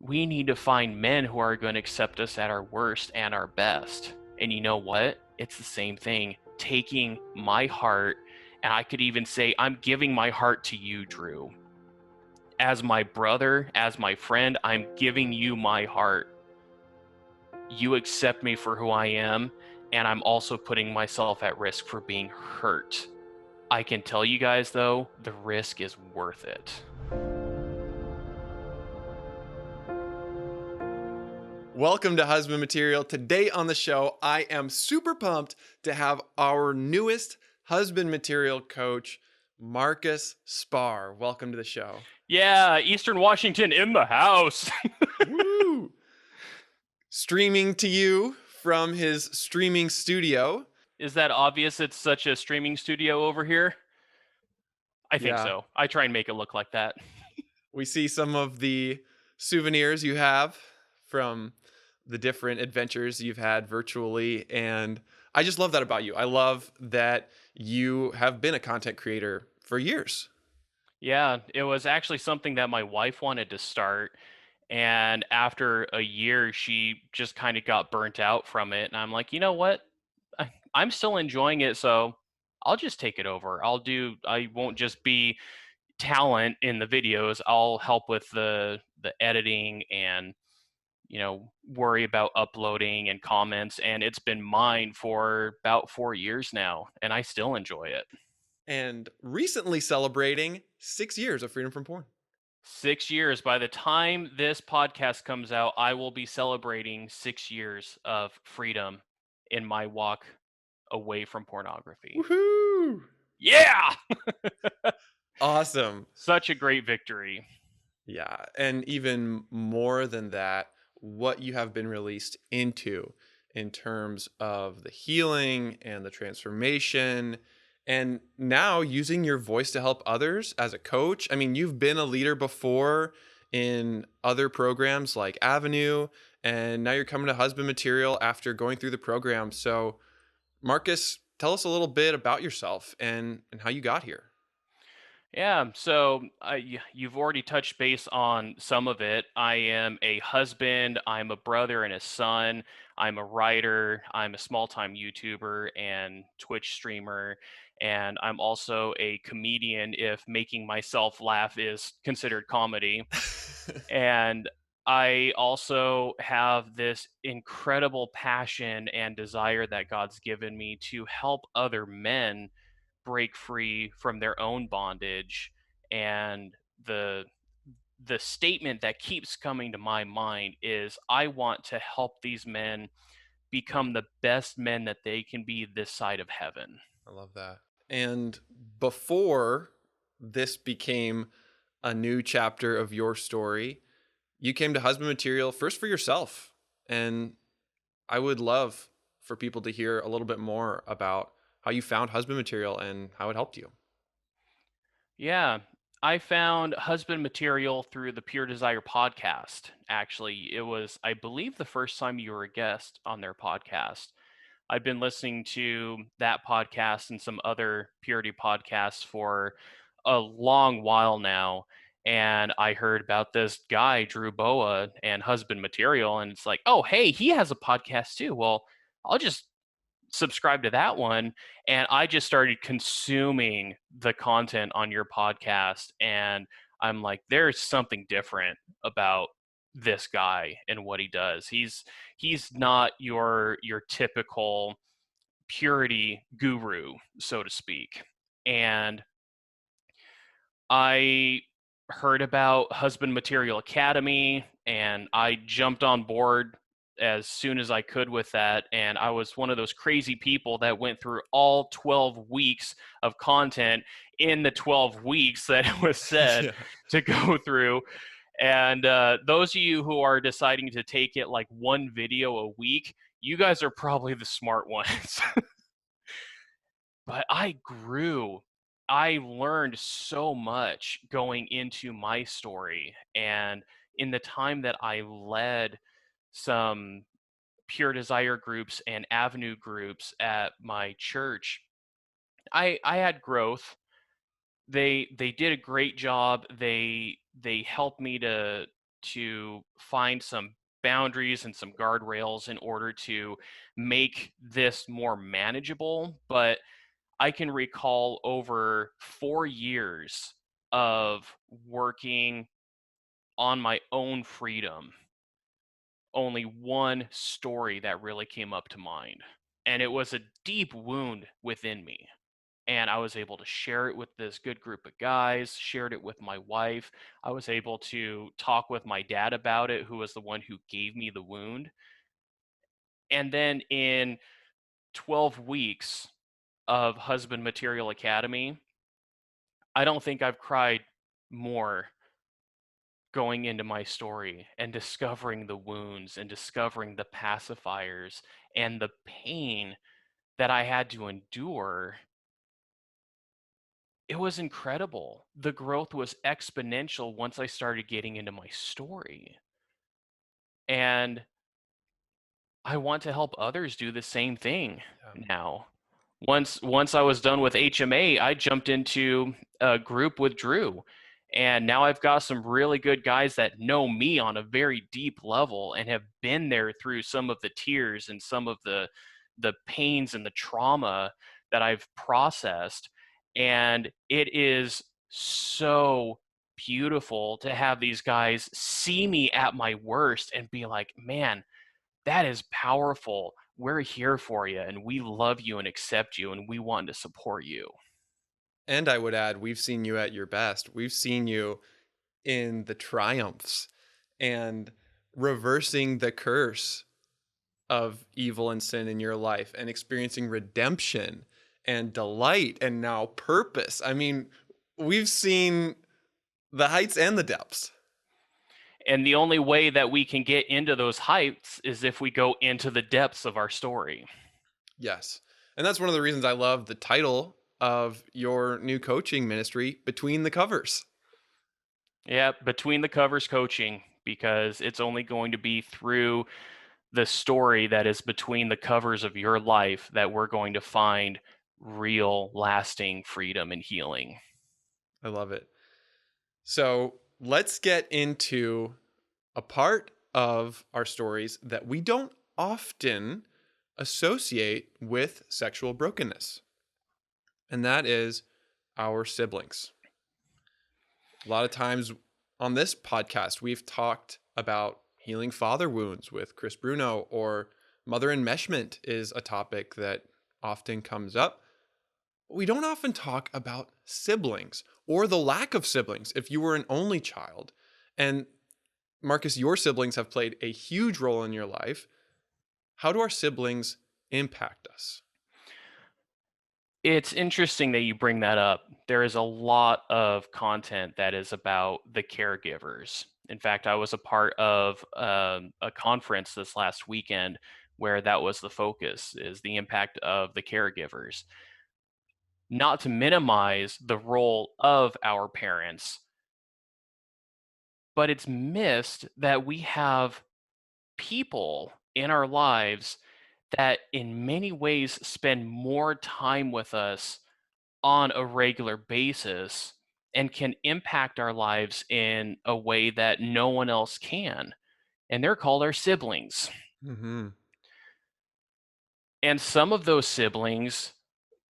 we need to find men who are going to accept us at our worst and our best. And you know what? It's the same thing. Taking my heart, and I could even say, I'm giving my heart to you, Drew. As my brother, as my friend, I'm giving you my heart. You accept me for who I am, and I'm also putting myself at risk for being hurt. I can tell you guys, though, the risk is worth it. Welcome to Husband Material. Today on the show, I am super pumped to have our newest husband material coach, Marcus Spaur. Welcome to the show. Yeah, Eastern Washington in the house. Woo! Streaming to you from his streaming studio. Is that obvious it's such a streaming studio over here? I think Yeah, so. I try and make it look like that. we see some of the souvenirs you have from the different adventures you've had virtually. And I just love that about you. I love that you have been a content creator for years. Yeah, it was actually something that my wife wanted to start. And after a year, she just kind of got burnt out from it. And I'm like, you know what? I'm still enjoying it. So I'll just take it over. I won't just be talent in the videos. I'll help with the editing and worry about uploading and comments. And it's been mine for about 4 years now, and I still enjoy it. And recently celebrating 6 years of freedom from porn. 6 years. By the time this podcast comes out, I will be celebrating 6 years of freedom in my walk away from pornography. Woohoo! Yeah! Awesome. Such a great victory. Yeah. And even more than that, what you have been released into in terms of the healing and the transformation. And now using your voice to help others as a coach. I mean, you've been a leader before in other programs like Avenue, and now you're coming to Husband Material after going through the program. So, Marcus, tell us a little bit about yourself and how you got here. Yeah, so you've already touched base on some of it. I am a husband, I'm a brother and a son, I'm a writer, I'm a small time YouTuber and Twitch streamer, and I'm also a comedian if making myself laugh is considered comedy. And I also have this incredible passion and desire that God's given me to help other men break free from their own bondage. And the statement that keeps coming to my mind is I want to help these men become the best men that they can be this side of heaven. I love that. And before this became a new chapter of your story, you came to Husband Material first for yourself. And I would love for people to hear a little bit more about how you found Husband Material and how it helped you. Yeah, I found husband material through the Pure Desire podcast. Actually, it was, I believe, the first time you were a guest on their podcast. I've been listening to that podcast and some other purity podcasts for a long while now. And I heard about this guy, Drew Boa, and Husband Material. And it's like, oh, hey, he has a podcast too. Well, I'll just subscribe to that one. And I just started consuming the content on your podcast. And I'm like, there's something different about this guy and what he does. He's not your typical purity guru, so to speak. And I heard about Husband Material Academy and I jumped on board as soon as I could with that. And I was one of those crazy people that went through all 12 weeks of content in the 12 weeks that it was said Yeah. to go through. And those of you who are deciding to take it like one video a week, you guys are probably the smart ones. But I grew. I learned so much going into my story. And in the time that I led some Pure Desire groups and Avenue groups at my church, I had growth. They did a great job. They helped me to find some boundaries and some guardrails in order to make this more manageable. But I can recall over 4 years of working on my own freedom, only one story that really came up to mind. And it was a deep wound within me. And I was able to share it with this good group of guys, shared it with my wife. I was able to talk with my dad about it, who was the one who gave me the wound. And then in 12 weeks of Husband Material Academy, I don't think I've cried more going into my story and discovering the wounds and discovering the pacifiers and the pain that I had to endure. It was incredible. The growth was exponential once I started getting into my story. And I want to help others do the same thing Yeah. now. Once I was done with HMA, I jumped into a group with Drew. And now I've got some really good guys that know me on a very deep level and have been there through some of the tears and some of the pains and the trauma that I've processed. And it is so beautiful to have these guys see me at my worst and be like, man, that is powerful. We're here for you and we love you and accept you and we want to support you. And I would add, we've seen you at your best. We've seen you in the triumphs and reversing the curse of evil and sin in your life and experiencing redemption and delight and now purpose. I mean, we've seen the heights and the depths. And the only way that we can get into those heights is if we go into the depths of our story. Yes. And that's one of the reasons I love the title of your new coaching ministry, Between the Covers. Yeah, between the covers coaching, because it's only going to be through the story that is between the covers of your life that we're going to find real, lasting freedom and healing. I love it. So let's get into a part of our stories that we don't often associate with sexual brokenness, and that is our siblings. A lot of times on this podcast, we've talked about healing father wounds with Chris Bruno, or mother enmeshment is a topic that often comes up. We don't often talk about siblings or the lack of siblings if you were an only child. And Marcus, your siblings have played a huge role in your life. How do our siblings impact us? It's interesting that you bring that up. There is a lot of content that is about the caregivers. In fact, I was a part of a conference this last weekend where that was the focus, is the impact of the caregivers. Not to minimize the role of our parents, but it's missed that we have people in our lives that in many ways spend more time with us on a regular basis and can impact our lives in a way that no one else can. And they're called our siblings. Hmm. And some of those siblings,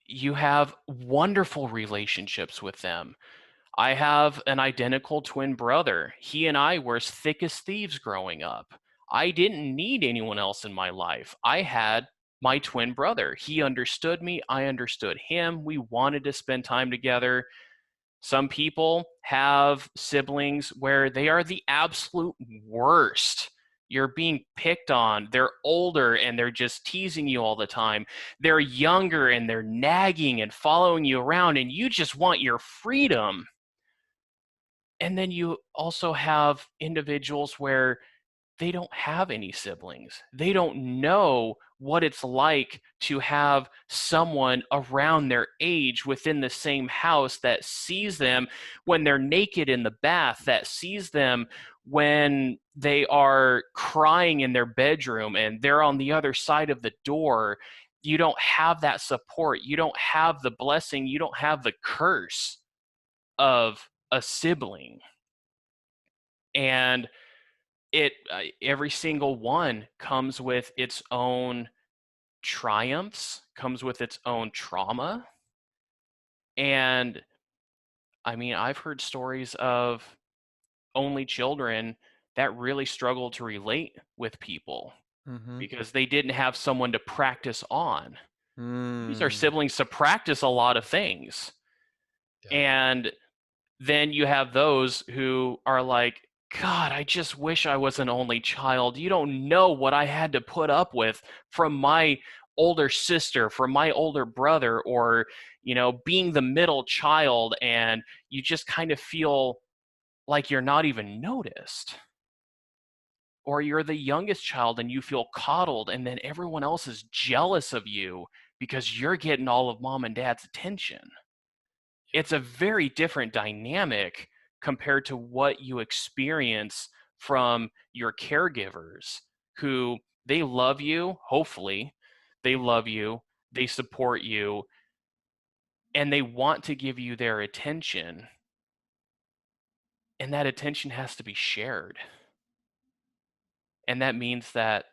you have wonderful relationships with them. I have an identical twin brother. He and I were as thick as thieves growing up. I didn't need anyone else in my life. I had my twin brother. He understood me. I understood him. We wanted to spend time together. Some people have siblings where they are the absolute worst. You're being picked on. They're older and they're just teasing you all the time. They're younger and they're nagging and following you around, and you just want your freedom. And then you also have individuals where they don't have any siblings. They don't know what it's like to have someone around their age within the same house that sees them when they're naked in the bath, that sees them when they are crying in their bedroom and they're on the other side of the door. You don't have that support. You don't have the blessing. You don't have the curse of a sibling. And every single one comes with its own triumphs, comes with its own trauma. And I mean, I've heard stories of only children that really struggle to relate with people Mhm. because they didn't have someone to practice on. Use our Mm. siblings to practice a lot of things. Yeah. And then you have those who are like, God, I just wish I was an only child. You don't know what I had to put up with from my older sister, from my older brother, or, being the middle child, and you just kind of feel like you're not even noticed. Or you're the youngest child and you feel coddled, and then everyone else is jealous of you because you're getting all of mom and dad's attention. Yeah. It's a very different dynamic compared to what you experience from your caregivers, who they love you, hopefully, they love you, they support you, and they want to give you their attention. And that attention has to be shared. And that means that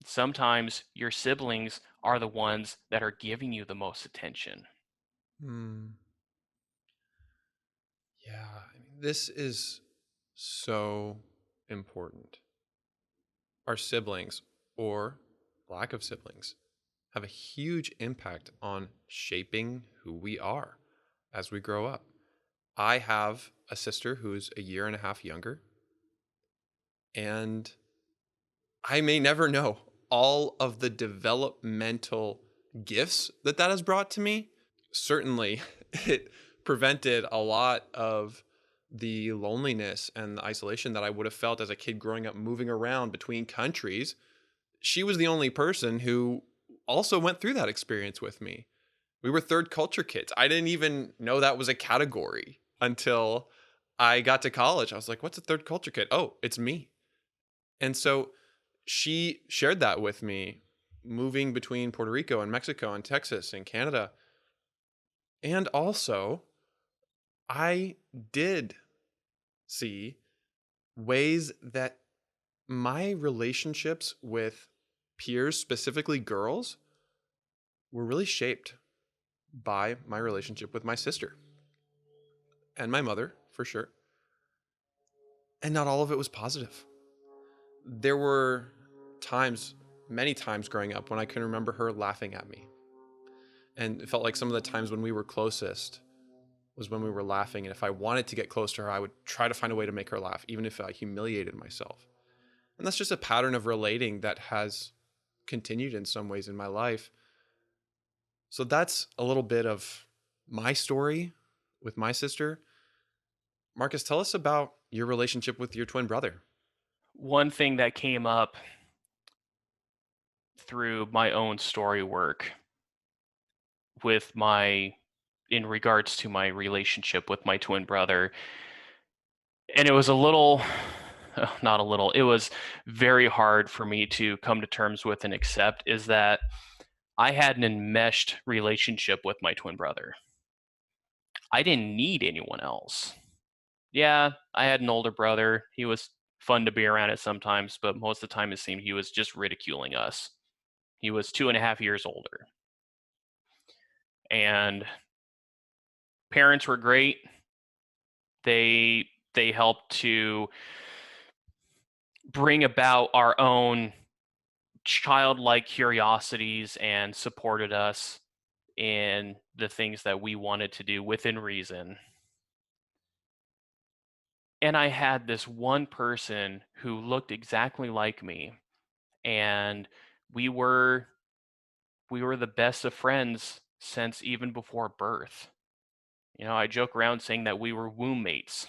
sometimes your siblings are the ones that are giving you the most attention. Mm. Yeah. I mean, this is so important. Our siblings, or lack of siblings, have a huge impact on shaping who we are as we grow up. I have a sister who's a year and a half younger, and I may never know all of the developmental gifts that has brought to me. Certainly, it prevented a lot of the loneliness and the isolation that I would have felt as a kid growing up moving around between countries. She was the only person who also went through that experience with me. We were third culture kids. I didn't even know that was a category until I got to college. I was like, what's a third culture kid? Oh, it's me. And so she shared that with me, moving between Puerto Rico and Mexico and Texas and Canada. And also, I did see ways that my relationships with peers, specifically girls, were really shaped by my relationship with my sister and my mother, for sure. And not all of it was positive. There were times, many times growing up, when I can remember her laughing at me. And it felt like some of the times when we were closest was when we were laughing. And if I wanted to get close to her, I would try to find a way to make her laugh, even if I humiliated myself. And that's just a pattern of relating that has continued in some ways in my life. So that's a little bit of my story with my sister. Marcus, tell us about your relationship with your twin brother. One thing that came up through my own story work with my in regards to my relationship with my twin brother, and it was a little not a little, it was very hard for me to come to terms with and accept, is that I had an enmeshed relationship with my twin brother. I didn't need anyone else. Yeah, I had an older brother. He was fun to be around at sometimes, but most of the time it seemed he was just ridiculing us. He was 2.5 years older. And parents were great. They helped to bring about our own childlike curiosities and supported us in the things that we wanted to do within reason. And I had this one person who looked exactly like me, and we were we were the best of friends since even before birth. I joke around saying that we were womb mates.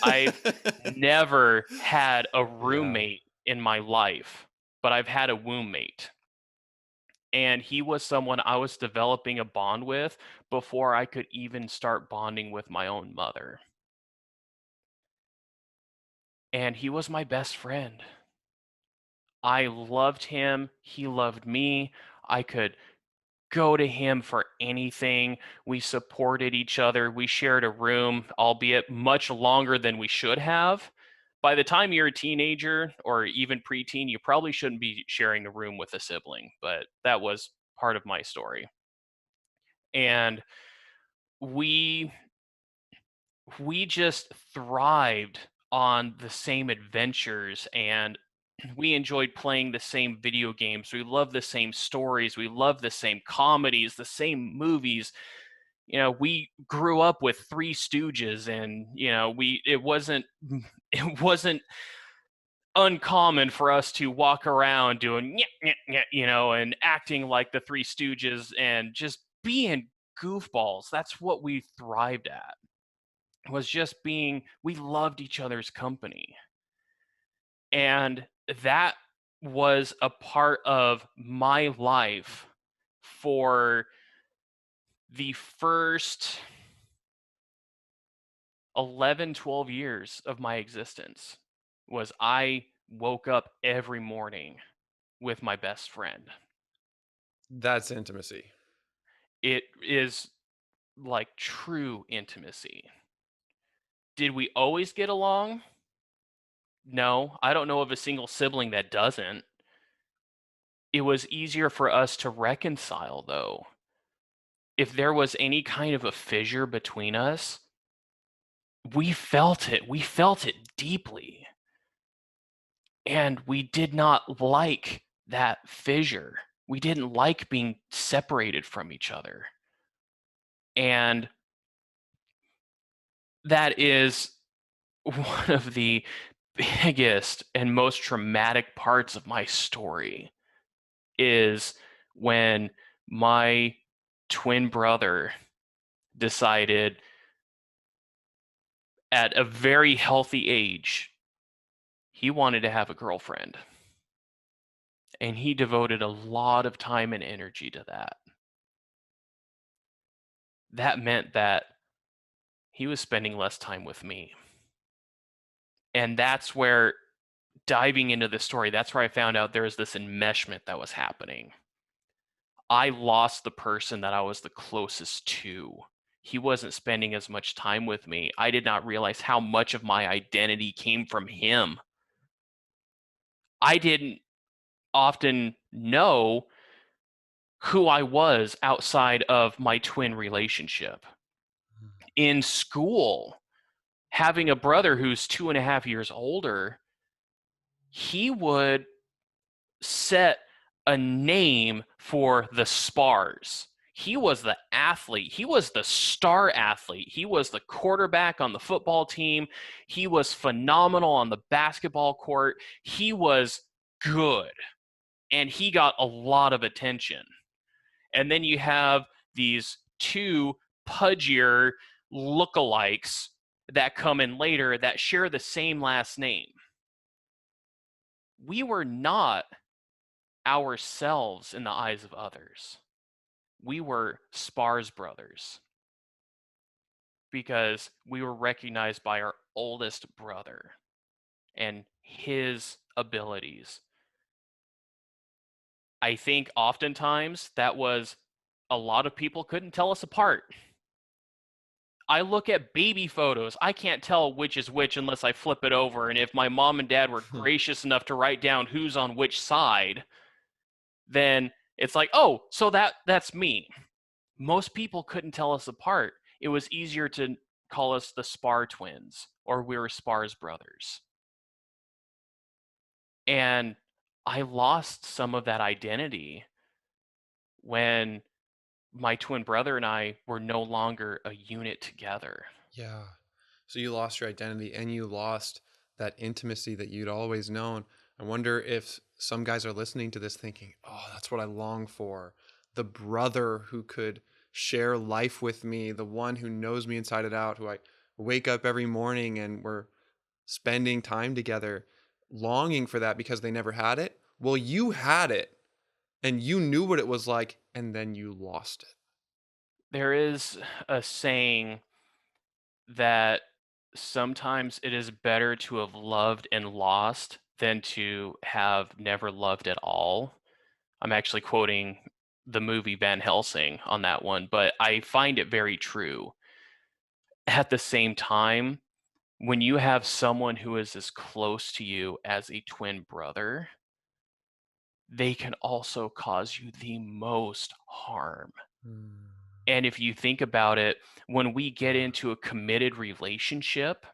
I've never had a Yeah. roommate in my life, but I've had a womb mate. And he was someone I was developing a bond with before I could even start bonding with my own mother. And he was my best friend. I loved him. He loved me. I could go to him for anything. We supported each other. We shared a room, albeit much longer than we should have. by the time you're a teenager or even preteen, you probably shouldn't be sharing a room with a sibling, but that was part of my story. And we we just thrived on the same adventures, and we enjoyed playing the same video games. We loved the same stories. We loved the same comedies, the same movies. We grew up with Three Stooges, and we it wasn't uncommon for us to walk around doing "Nyeh, nyeh, nyeh," and acting like the Three Stooges and just being goofballs. That's what we thrived at. Was just being we loved each other's company. And that was a part of my life for the first 11, 12 years of my existence. Was I woke up every morning with my best friend. That's intimacy. It is like true intimacy. Did we always get along? No, I don't know of a single sibling that doesn't. It was easier for us to reconcile, though. If there was any kind of a fissure between us, we felt it. We felt it deeply. And we did not like that fissure. We didn't like being separated from each other. And that is one of the biggest and most traumatic parts of my story is when my twin brother decided at a very healthy age he wanted to have a girlfriend, and he devoted a lot of time and energy to that. That meant that he was spending less time with me. And that's where diving into the story, that's where I found out there was this enmeshment that was happening. I lost the person that I was the closest to. He wasn't spending as much time with me. I did not realize how much of my identity came from him. I didn't often know who I was outside of my twin relationship. In school, having a brother who's 2.5 years older, he would set a name for the Spars. He was the athlete. He was the star athlete. He was the quarterback on the football team. He was phenomenal on the basketball court. He was good, and he got a lot of attention. And then you have these two pudgier lookalikes that come in later that share the same last name. We were not ourselves in the eyes of others. We were Spaur's brothers because we were recognized by our oldest brother and his abilities. I think oftentimes that was a lot of people couldn't tell us apart. I look at baby photos. I can't tell which is which unless I flip it over. And if my mom and dad were gracious enough to write down who's on which side, then it's like, oh, so that's me. Most people couldn't tell us apart. It was easier to call us the Spaur twins or we were Spaur's brothers. And I lost some of that identity when my twin brother and I were no longer a unit together. Yeah. So you lost your identity and you lost that intimacy that you'd always known. I wonder if some guys are listening to this thinking, oh, that's what I long for. The brother who could share life with me, the one who knows me inside and out, who I wake up every morning and we're spending time together, longing for that because they never had it. Well, you had it and you knew what it was like, and then you lost it. There is a saying that sometimes it is better to have loved and lost than to have never loved at all. I'm actually quoting the movie Van Helsing on that one, but I find it very true. At the same time, When you have someone who is as close to you as a twin brother, they can also cause you the most harm. Mm. And if you think about it, when we get Yeah. into a committed relationship,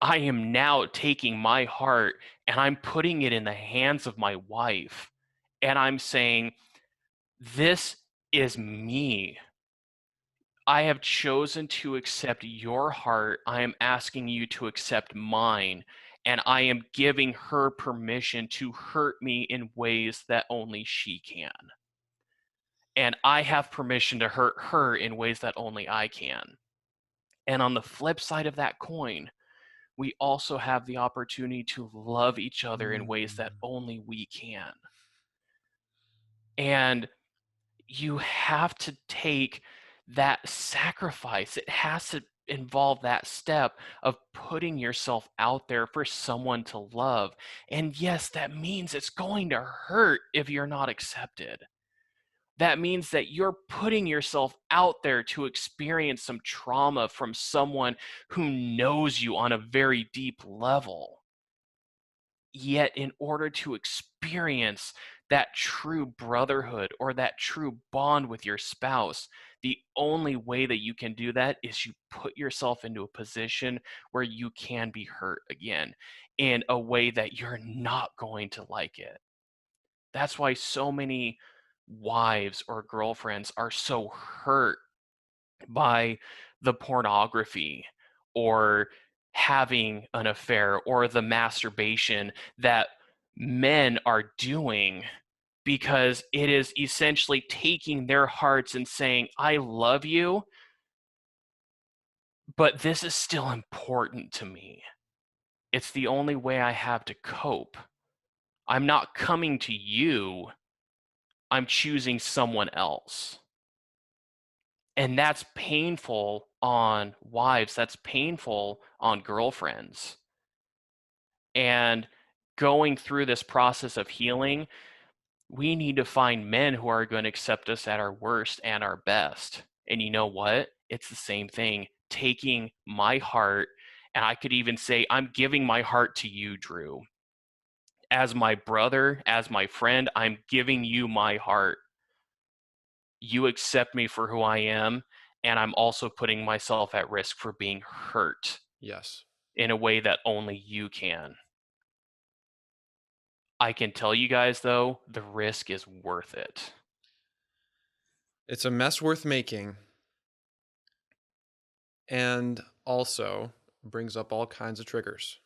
I am now taking my heart and I'm putting it in the hands of my wife. And I'm saying, this is me. I have chosen to accept your heart. I am asking you to accept mine. And I am giving her permission to hurt me in ways that only she can. And I have permission to hurt her in ways that only I can. And on the flip side of that coin, we also have the opportunity to love each other in ways that Mm. only we can. And you have to take that sacrifice. It has to involve that step of putting yourself out there for someone to love. And yes, that means it's going to hurt if you're not accepted. That means that you're putting yourself out there to experience some trauma from someone who knows you on a very deep level. Yet, in order to experience that true brotherhood or that true bond with your spouse, the only way that you can do that is you put yourself into a position where you can be hurt again in a way that you're not going to like it. That's why so many wives or girlfriends are so hurt by the pornography or having an affair or the masturbation that men are doing, because it is essentially taking their hearts and saying, I love you, but this is still important to me. It's the only way I have to cope. I'm not coming to you, I'm choosing someone else. And that's painful on wives, that's painful on girlfriends. And going through this process of healing, we need to find men who are going to accept us at our worst and our best. And you know what? It's the same thing. Taking my heart, and I could even say, I'm giving my heart to you, Drew. As my brother, as my friend, I'm giving you my heart. You accept me for who I am, and I'm also putting myself at risk for being hurt Yes. in a way that only you can. I can tell you guys, though, the risk is worth it. It's a mess worth making, and also brings up all kinds of triggers.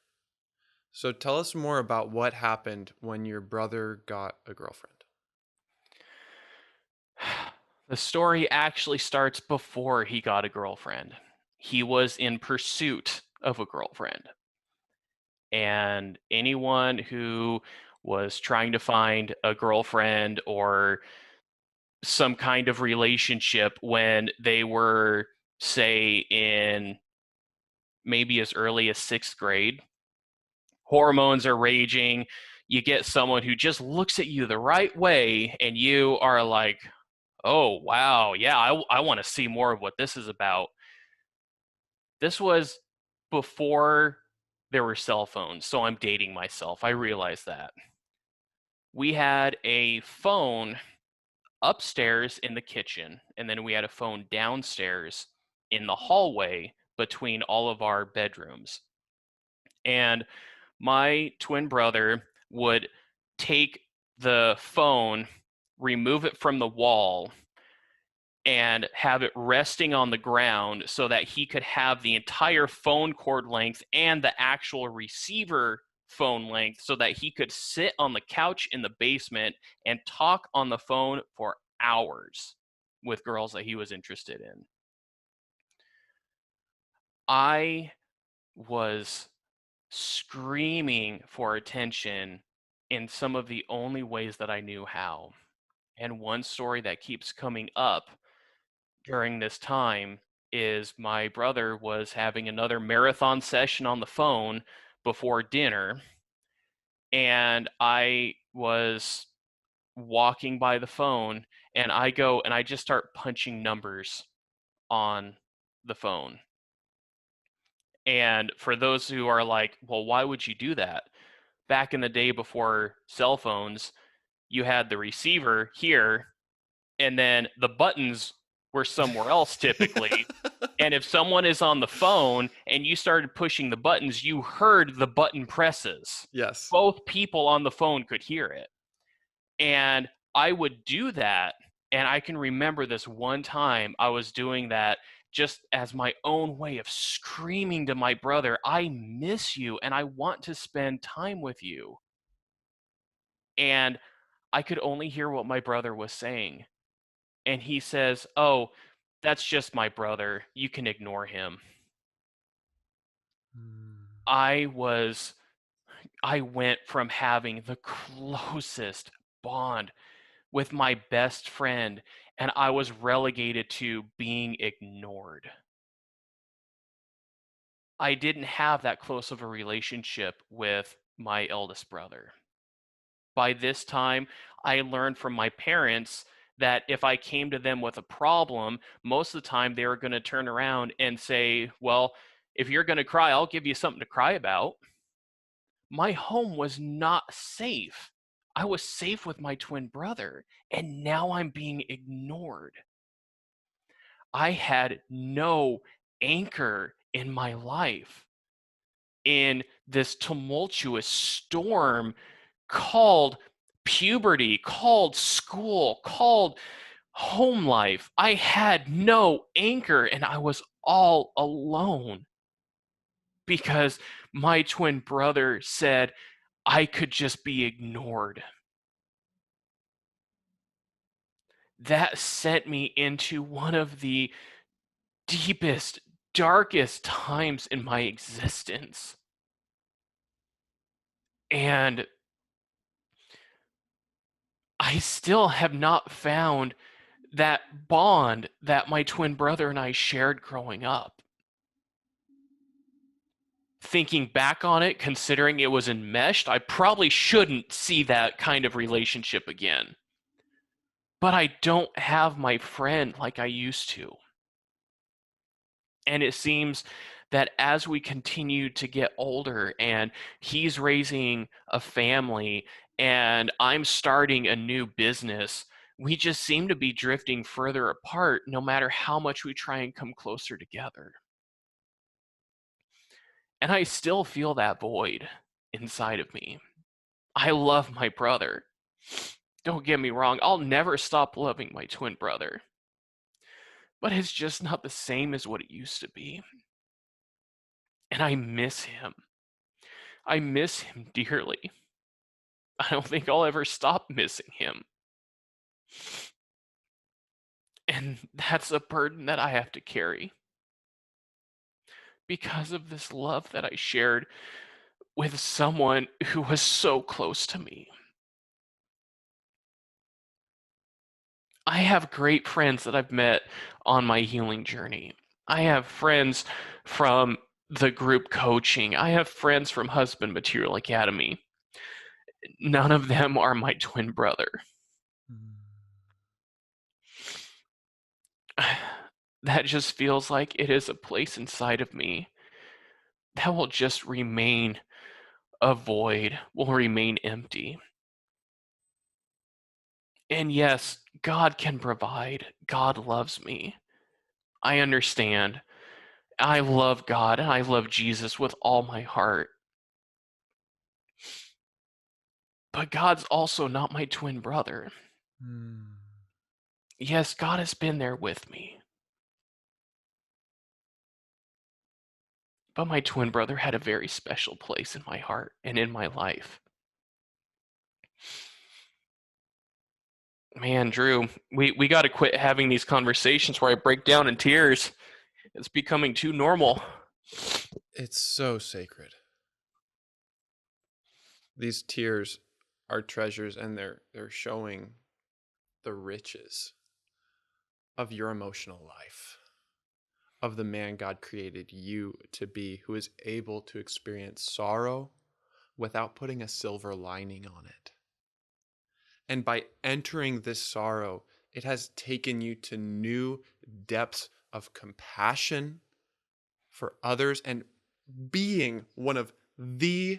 So tell us more about what happened when your brother got a girlfriend. The story actually starts before he got a girlfriend. He was in pursuit of a girlfriend. And anyone who was trying to find a girlfriend or some kind of relationship when they were, say, in maybe as early as sixth grade, hormones are raging. You get someone who just looks at you the right way, and you are like, oh, wow, yeah, I want to see more of what this is about. This was before there were cell phones, so I'm dating myself. I realize that. We had a phone upstairs in the kitchen, and then we had a phone downstairs in the hallway between all of our bedrooms. And my twin brother would take the phone, remove it from the wall, and have it resting on the ground so that he could have the entire phone cord length and the actual receiver phone length so that he could sit on the couch in the basement and talk on the phone for hours with girls that he was interested in. I was screaming for attention in some of the only ways that I knew how. And one story that keeps coming up during this time is my brother was having another marathon session on the phone before dinner, and I was walking by the phone, and I go and I just start punching numbers on the phone. And for those who are like, well, why would you do that? Back in the day before cell phones, you had the receiver here, and then the buttons were somewhere else typically. And if someone is on the phone and you started pushing the buttons, you heard the button presses. Yes. Both people on the phone could hear it. And I would do that. And I can remember this one time I was doing that just as my own way of screaming to my brother, I miss you and I want to spend time with you. And I could only hear what my brother was saying. And he says, "Oh, that's just my brother. You can ignore him." Mm. I was I went from having the closest bond with my best friend, and I was relegated to being ignored. I didn't have that close of a relationship with my eldest brother. By this time, I learned from my parents that if I came to them with a problem, most of the time they were going to turn around and say, "Well, if you're going to cry, I'll give you something to cry about." My home was not safe. I was safe with my twin brother, and now I'm being ignored. I had no anchor in my life in this tumultuous storm called puberty, called school, called home life. I had no anchor and I was all alone because my twin brother said I could just be ignored. That sent me into one of the deepest, darkest times in my existence. And I still have not found that bond that my twin brother and I shared growing up. Thinking back on it, considering it was enmeshed, I probably shouldn't see that kind of relationship again. But I don't have my friend like I used to. And it seems that as we continue to get older and he's raising a family and I'm starting a new business, we just seem to be drifting further apart no matter how much we try and come closer together. And I still feel that void inside of me. I love my brother. Don't get me wrong, I'll never stop loving my twin brother. But it's just not the same as what it used to be. And I miss him. I miss him dearly. I don't think I'll ever stop missing him. And that's a burden that I have to carry because of this love that I shared with someone who was so close to me. I have great friends that I've met on my healing journey. I have friends from the group coaching. I have friends from Husband Material Academy. None of them are my twin brother. Mm. That just feels like it is a place inside of me that will just remain a void, will remain empty. And yes, God can provide. God loves me. I understand. I love God and I love Jesus with all my heart. But God's also not my twin brother. Mm. Yes, God has been there with me. But my twin brother had a very special place in my heart and in my life. Man, Drew, we got to quit having these conversations where I break down in tears. It's becoming too normal. It's so sacred. These tears are treasures, and they're showing the riches of your emotional life, of the man God created you to be, who is able to experience sorrow without putting a silver lining on it. And by entering this sorrow, it has taken you to new depths of compassion for others and being one of the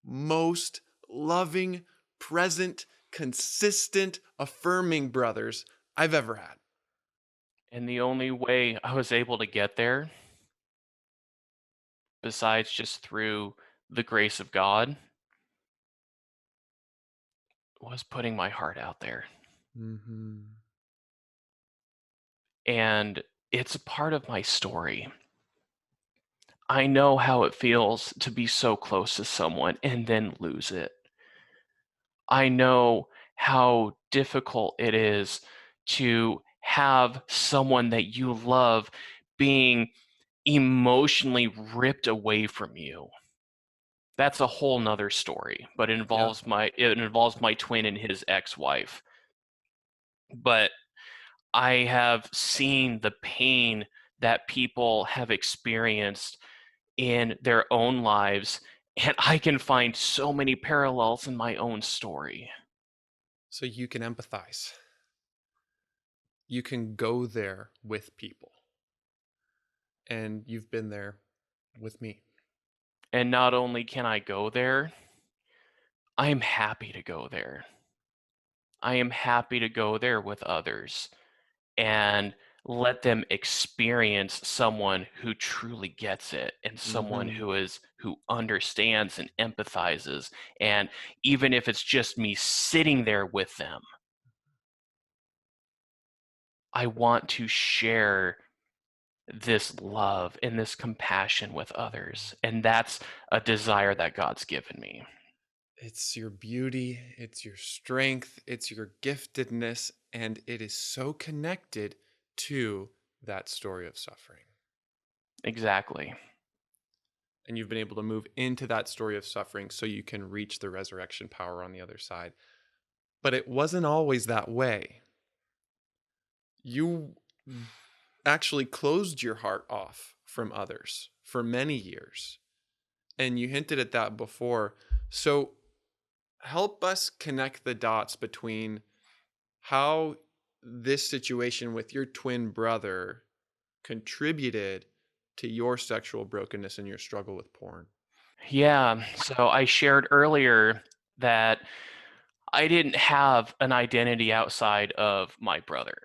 most loving, present, consistent, affirming brothers I've ever had. And the only way I was able to get there, besides just through the grace of God, was putting my heart out there. Mhm. And it's a part of my story. I know how it feels to be so close to someone and then lose it. I know how difficult it is to have someone that you love being emotionally ripped away from you. That's a whole nother story, but Yeah. it involves my twin and his ex-wife. But I have seen the pain that people have experienced in their own lives, and I can find so many parallels in my own story. So you can empathize. You can go there with people. And you've been there with me. And not only can I go there, I am happy to go there. I am happy to go there with others and let them experience someone who truly gets it and someone Mhm. who understands and empathizes. And even if it's just me sitting there with them, I want to share this love and this compassion with others. And that's a desire that God's given me. It's your beauty, it's your strength, it's your giftedness, and it is so connected to that story of suffering. Exactly. And you've been able to move into that story of suffering so you can reach the resurrection power on the other side. But it wasn't always that way. You actually closed your heart off from others for many years. And you hinted at that before. So help us connect the dots between how this situation with your twin brother contributed to your sexual brokenness and your struggle with porn. Yeah. So I shared earlier that I didn't have an identity outside of my brother.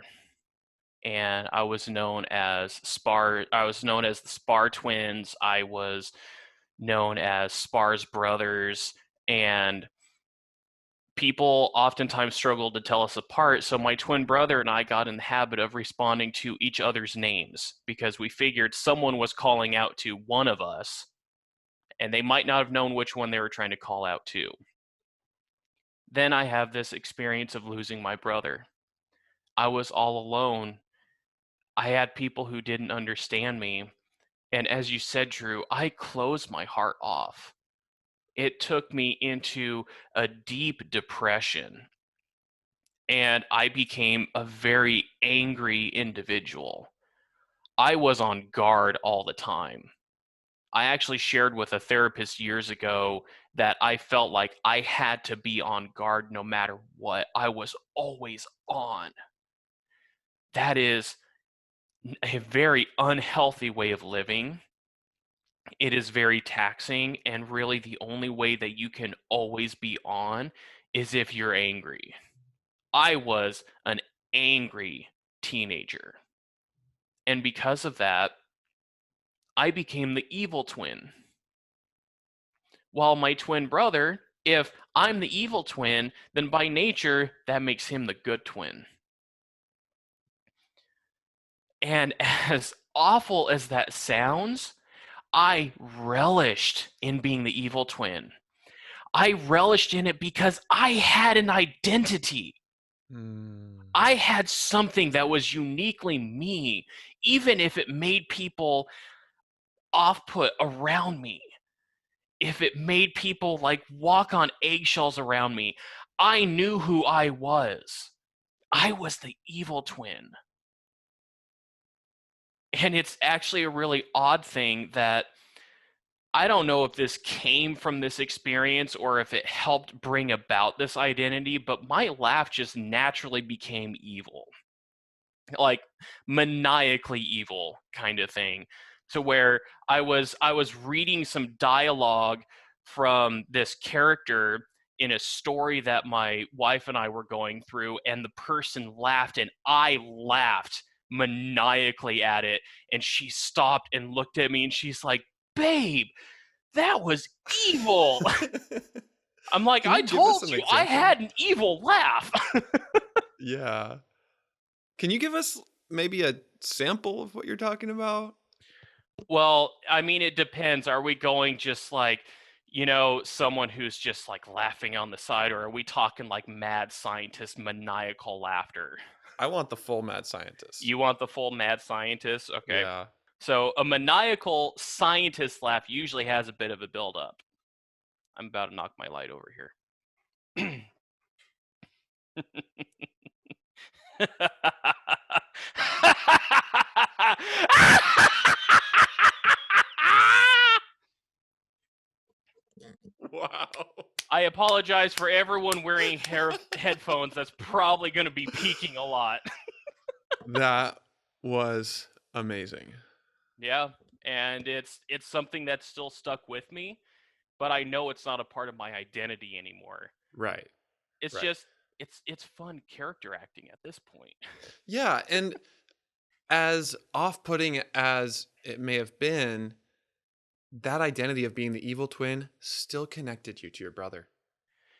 And I was known as Spaur. I was known as the Spaur twins. I was known as Spaur's brothers. And people oftentimes struggled to tell us apart. So my twin brother and I got in the habit of responding to each other's names because we figured someone was calling out to one of us, and they might not have known which one they were trying to call out to. Then I have this experience of losing my brother. I was all alone. I had people who didn't understand me. And as you said, Drew, I closed my heart off. It took me into a deep depression, and I became a very angry individual. I was on guard all the time. I actually shared with a therapist years ago that I felt like I had to be on guard no matter what. I was always on. That is a very unhealthy way of living. It is very taxing, and really the only way that you can always be on is if you're angry. I was an angry teenager. And because of that, I became the evil twin. While my twin brother, if I'm the evil twin, then by nature, that makes him the good twin. And as awful as that sounds, I relished in being the evil twin. I relished in it because I had an identity. Mm. I had something that was uniquely me, even if it made people off put around me, if it made people like walk on eggshells around me. I knew who I was. I was the evil twin. And it's actually a really odd thing that I don't know if this came from this experience or if it helped bring about this identity, but my laugh just naturally became evil, like maniacally evil kind of thing. to where I was reading some dialogue from this character in a story that my wife and I were going through, and the person laughed and I laughed maniacally at it, and she stopped and looked at me and she's like, "Babe, that was evil." I'm like, Can "I you give us told an you I example? had an evil laugh." Yeah. Can you give us maybe a sample of what you're talking about? Well, I mean, it depends. Are we going just like, someone who's just like laughing on the side, or are we talking like mad scientist maniacal laughter? I want the full mad scientist. You want the full mad scientist? Okay. Yeah. So a maniacal scientist laugh usually has a bit of a build up. I'm about to knock my light over here. Wow. I apologize for everyone wearing headphones. That's probably going to be peaking a lot. That was amazing. Yeah, and it's something that's still stuck with me, but I know it's not a part of my identity anymore. Right. It's Right. just it's fun character acting at this point. Yeah, and as off-putting as it may have been, that identity of being the evil twin still connected you to your brother.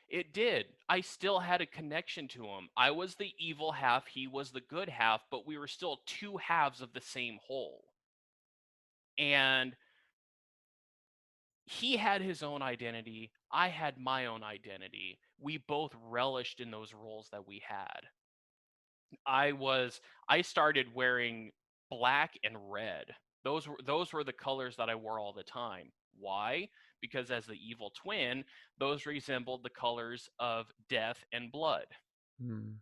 It did. I still had a connection to him. I was the evil half, he was the good half, but we were still two halves of the same whole. And he had his own identity, I had my own identity. We both relished in those roles that we had. I started wearing black and red. Those were the colors that I wore all the time. Why? Because as the evil twin, those resembled the colors of death and blood. Hmm.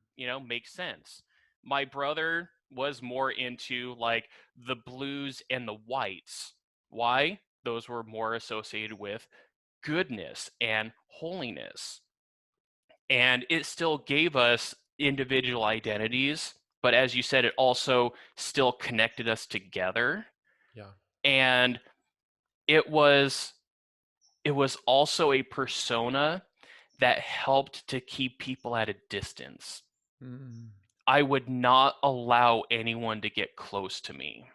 Makes sense. My brother was more into like the blues and the whites. Why? Those were more associated with goodness and holiness. And it still gave us individual identities, but as you said, it also still connected us together. Yeah. And it was it was also a persona that helped to keep people at a distance. Mm. I would not allow anyone to get close to me.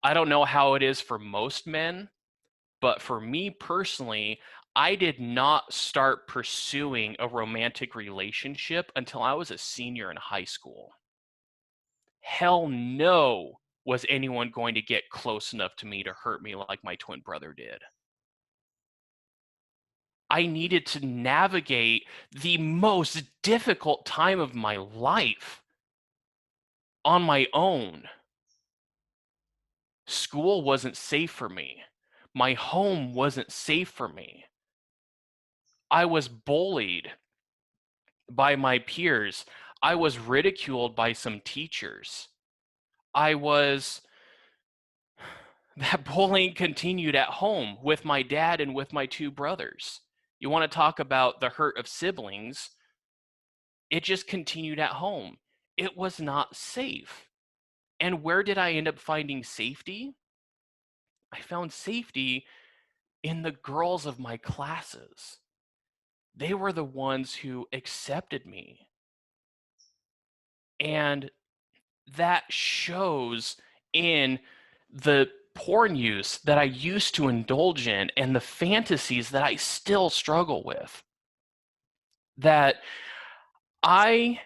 I don't know how it is for most men, but for me personally, I did not start pursuing a romantic relationship until I was a senior in high school. Hell no was anyone going to get close enough to me to hurt me like my twin brother did. I needed to navigate the most difficult time of my life on my own. School wasn't safe for me. My home wasn't safe for me. I was bullied by my peers. I was ridiculed by some teachers. I was That bullying continued at home with my dad and with my two brothers. You want to talk about the hurt of siblings? It just continued at home. It was not safe. And where did I end up finding safety? I found safety in the girls of my classes. They were the ones who accepted me. And that shows in the porn use that I used to indulge in and the fantasies that I still struggle with. That I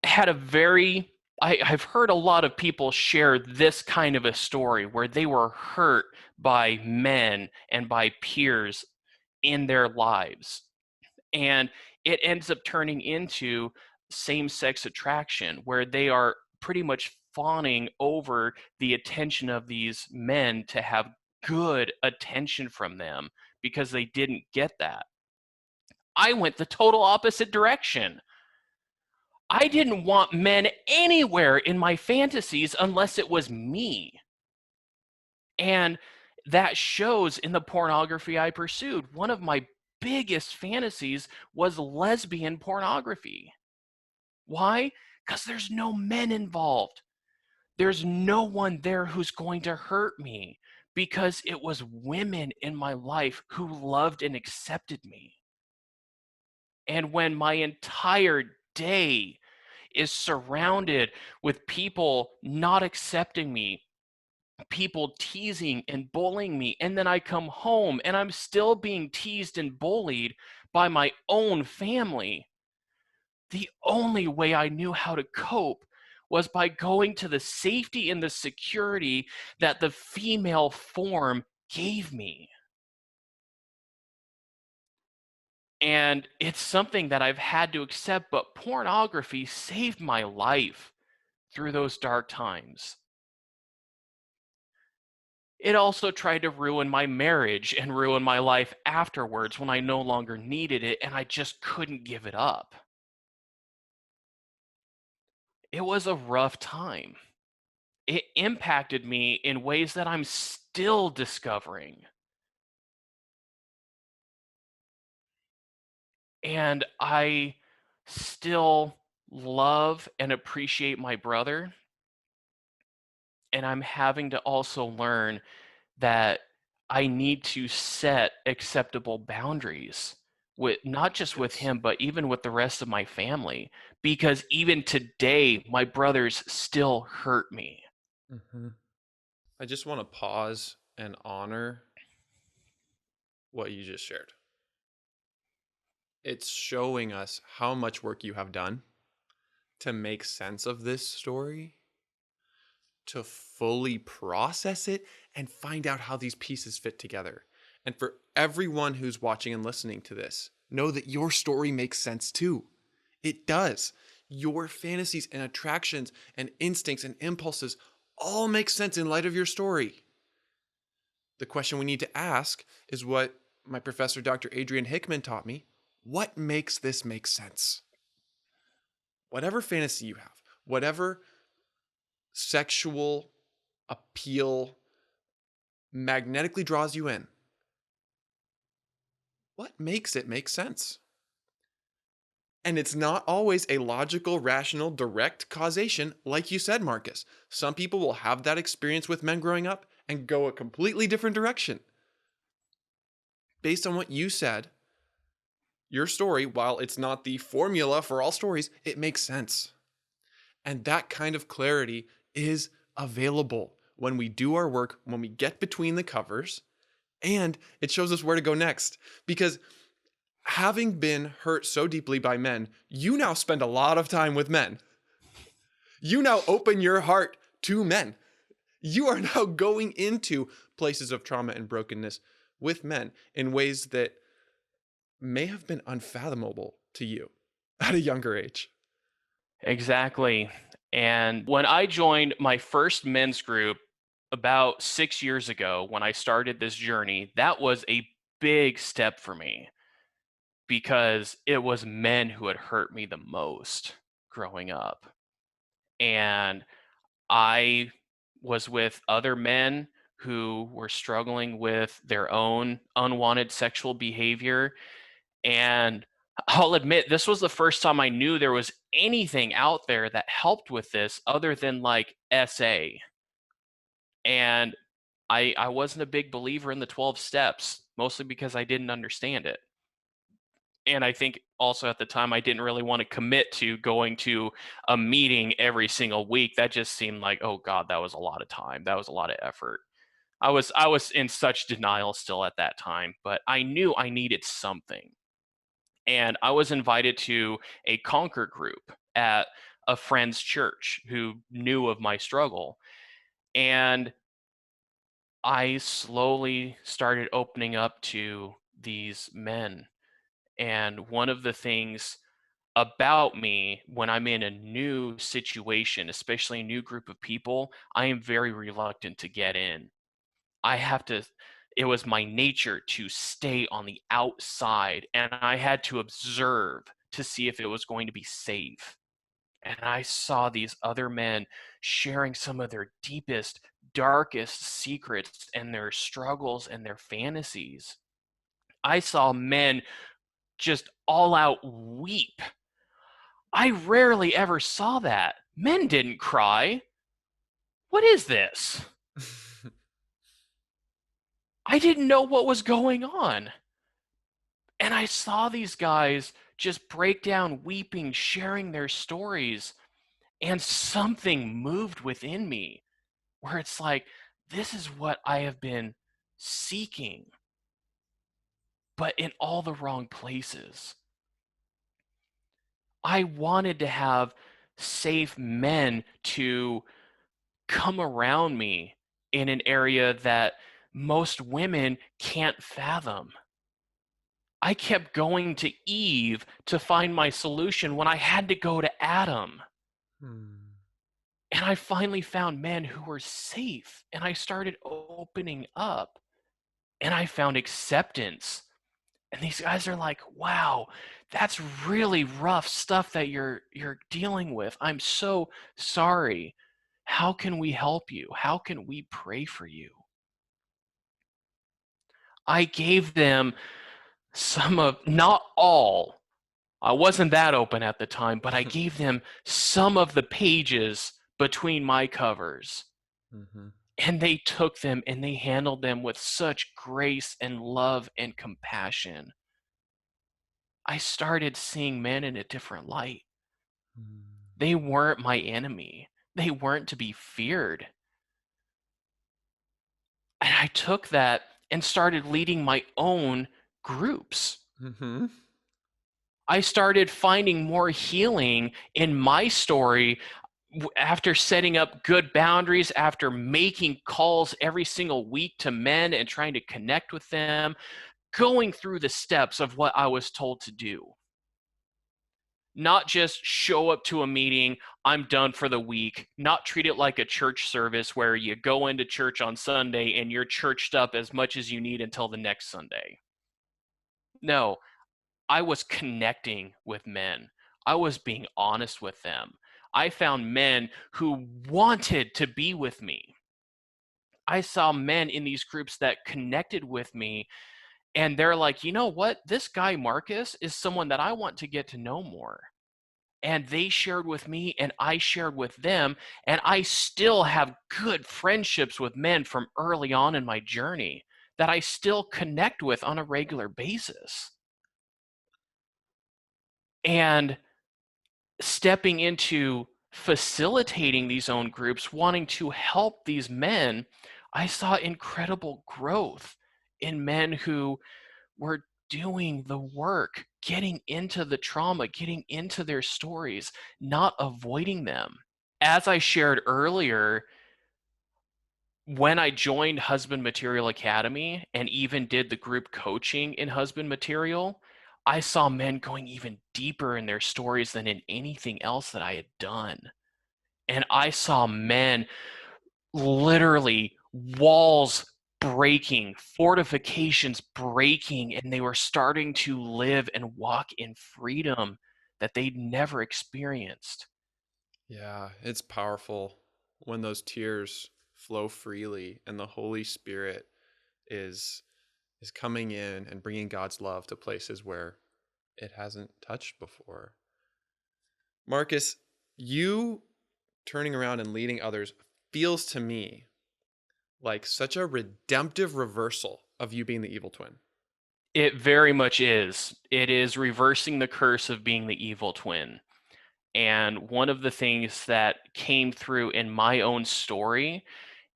had a very I've heard a lot of people share this kind of a story where they were hurt by men and by peers in their lives. And it ends up turning into same sex attraction where they are pretty much fawning over the attention of these men to have good attention from them because they didn't get that. I went the total opposite direction. I didn't want men anywhere in my fantasies unless it was me. And that shows in the pornography I pursued. One of my biggest fantasies was lesbian pornography. Why? Because there's no men involved. There's no one there who's going to hurt me because it was women in my life who loved and accepted me. And when my entire day is surrounded with people not accepting me, people teasing and bullying me, and then I come home and I'm still being teased and bullied by my own family, the only way I knew how to cope was by going to the safety and the security that the female form gave me. And it's something that I've had to accept, but pornography saved my life through those dark times. It also tried to ruin my marriage and ruin my life afterwards when I no longer needed it and I just couldn't give it up. It was a rough time. It impacted me in ways that I'm still discovering. And I still love and appreciate my brother. And I'm having to also learn that I need to set acceptable boundaries with not just with Yes. him, but even with the rest of my family. Because even today, my brothers still hurt me. Hmm. I just want to pause and honor what you just shared. It's showing us how much work you have done to make sense of this story, to fully process it and find out how these pieces fit together. And for everyone who's watching and listening to this, know that your story makes sense too. It does. Your fantasies and attractions and instincts and impulses all make sense in light of your story. The question we need to ask is what my professor, Dr. Adrian Hickman, taught me. What makes this make sense? Whatever fantasy you have, whatever sexual appeal magnetically draws you in, what makes it make sense? And it's not always a logical, rational, direct causation, like you said, Marcus. Some people will have that experience with men growing up and go a completely different direction. Based on what you said, your story, while it's not the formula for all stories, it makes sense. And that kind of clarity is available when we do our work, when we get between the covers, and it shows us where to go next. Because having been hurt so deeply by men, you now spend a lot of time with men. You now open your heart to men. You are now going into places of trauma and brokenness with men in ways that may have been unfathomable to you at a younger age. Exactly. And when I joined my first men's group about 6 years ago, when I started this journey, that was a big step for me because it was men who had hurt me the most growing up. And I was with other men who were struggling with their own unwanted sexual behavior. And I'll admit, this was the first time I knew there was anything out there that helped with this other than like SA. And I wasn't a big believer in the 12 steps, mostly because I didn't understand it. And I think also at the time I didn't really want to commit to going to a meeting every single week. That just seemed like, oh God, that was a lot of time. That was a lot of effort. I was in such denial still at that time, but I knew I needed something. And I was invited to a Conquer group at a friend's church who knew of my struggle. And I slowly started opening up to these men. And one of the things about me when I'm in a new situation, especially a new group of people, I am very reluctant to get in. I have to, it was my nature to stay on the outside and I had to observe to see if it was going to be safe. And I saw these other men sharing some of their deepest, darkest secrets and their struggles and their fantasies. I saw men just all out weep. I rarely ever saw that. Men didn't cry. what is this? I didn't know what was going on. And I saw these guys just break down weeping, sharing their stories, and something moved within me where it's like, this is what I have been seeking, but in all the wrong places. I wanted to have safe men to come around me in an area that most women can't fathom. I kept going to Eve to find my solution when I had to go to Adam. Hmm. And I finally found men who were safe, and I started opening up, and I found acceptance. And these guys are like, "Wow, that's really rough stuff that you're dealing with. I'm so sorry. How can we help you? How can we pray for you?" I gave them some of, not all, I wasn't that open at the time, but I gave them some of the pages between my covers. Hmm. And they took them and they handled them with such grace and love and compassion. I started seeing men in a different light. They weren't my enemy. They weren't to be feared. And I took that and started leading my own groups. Hmm. I started finding more healing in my story after setting up good boundaries, after making calls every single week to men and trying to connect with them, going through the steps of what I was told to do. Not just show up to a meeting, I'm done for the week, not treat it like a church service where you go into church on Sunday and you're churched up as much as you need until the next Sunday. No, I was connecting with men. I was being honest with them. I found men who wanted to be with me. I saw men in these groups that connected with me, and they're like, you know what? This guy, Marcus, is someone that I want to get to know more. And they shared with me, and I shared with them. And I still have good friendships with men from early on in my journey that I still connect with on a regular basis. And stepping into facilitating these own groups, wanting to help these men, I saw incredible growth in men who were doing the work, getting into the trauma, getting into their stories, not avoiding them. As I shared earlier, when I joined Husband Material Academy and even did the group coaching in Husband Material, I saw men going even deeper in their stories than in anything else that I had done. And I saw men literally walls breaking, fortifications breaking, and they were starting to live and walk in freedom that they'd never experienced. Yeah, it's powerful when those tears flow freely and the Holy Spirit is is coming in and bringing God's love to places where it hasn't touched before. Marcus, you turning around and leading others feels to me like such a redemptive reversal of you being the evil twin. It very much is. It is reversing the curse of being the evil twin. And one of the things that came through in my own story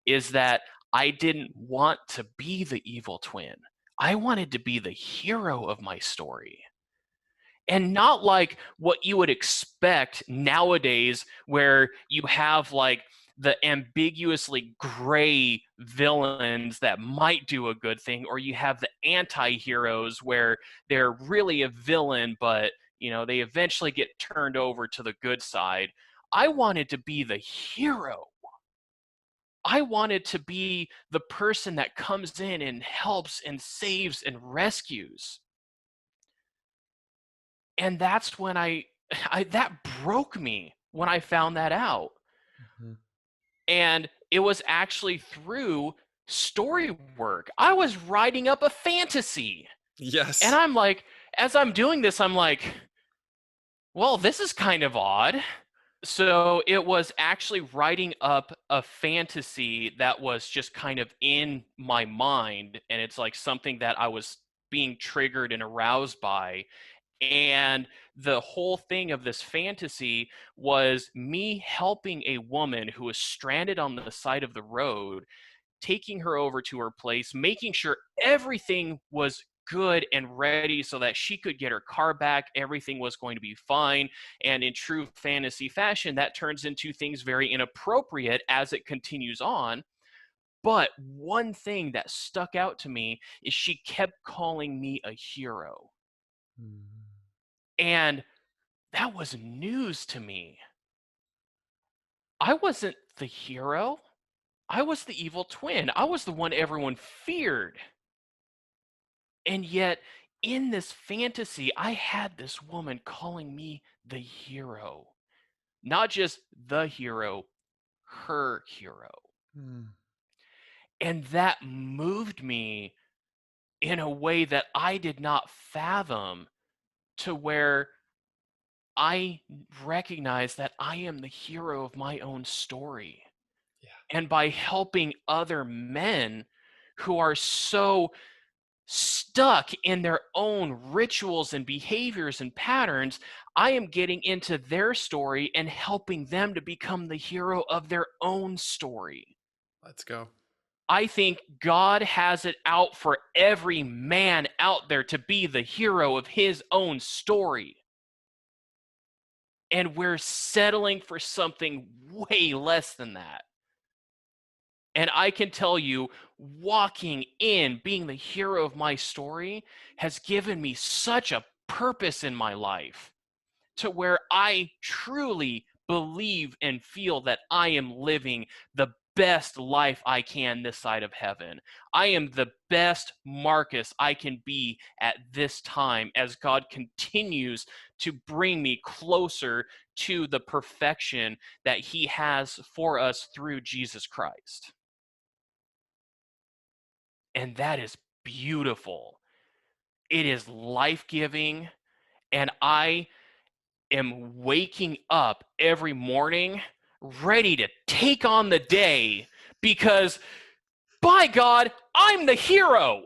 is that I didn't want to be the evil twin. I wanted to be the hero of my story. And not like what you would expect nowadays, where you have like the ambiguously gray villains that might do a good thing, or you have the anti-heroes where they're really a villain, but they eventually get turned over to the good side. I wanted to be the hero. I wanted to be the person that comes in and helps and saves and rescues. And that's when that broke me when I found that out. Mhm. And it was actually through story work. I was writing up a fantasy. And Yes. I'm like, as I'm doing this, I'm like, well, this is kind of odd. So it was actually writing up a fantasy that was just kind of in my mind, and it's like something that I was being triggered and aroused by. And the whole thing of this fantasy was me helping a woman who was stranded on the side of the road, taking her over to her place, making sure everything was good and ready so that she could get her car back. Everything was going to be fine. And in true fantasy fashion, that turns into things very inappropriate as it continues on. But one thing that stuck out to me is she kept calling me a hero. Mm. And that was news to me. I wasn't the hero. I was the evil twin. I was the one everyone feared. And yet, in this fantasy, I had this woman calling me the hero. Not just the hero, her hero. Mm. And that moved me in a way that I did not fathom, to where I recognize that I am the hero of my own story. Yeah. And by helping other men who are so stuck in their own rituals and behaviors and patterns, I am getting into their story and helping them to become the hero of their own story. Let's go. I think God has it out for every man out there to be the hero of his own story. And we're settling for something way less than that. And I can tell you, walking in, being the hero of my story has given me such a purpose in my life, to where I truly believe and feel that I am living the best life I can this side of heaven. I am the best Marcus I can be at this time, as God continues to bring me closer to the perfection that he has for us through Jesus Christ. And that is beautiful. It is life giving. And I am waking up every morning ready to take on the day, because, by God, I'm the hero.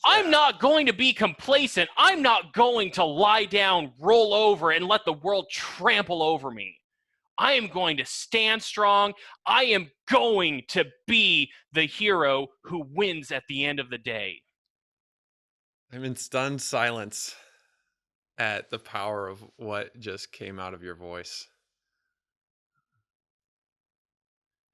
I'm Yeah. not going to be complacent. I'm not going to lie down, roll over, and let the world trample over me. I am going to stand strong. I am going to be the hero who wins at the end of the day. I'm in stunned silence at the power of what just came out of your voice.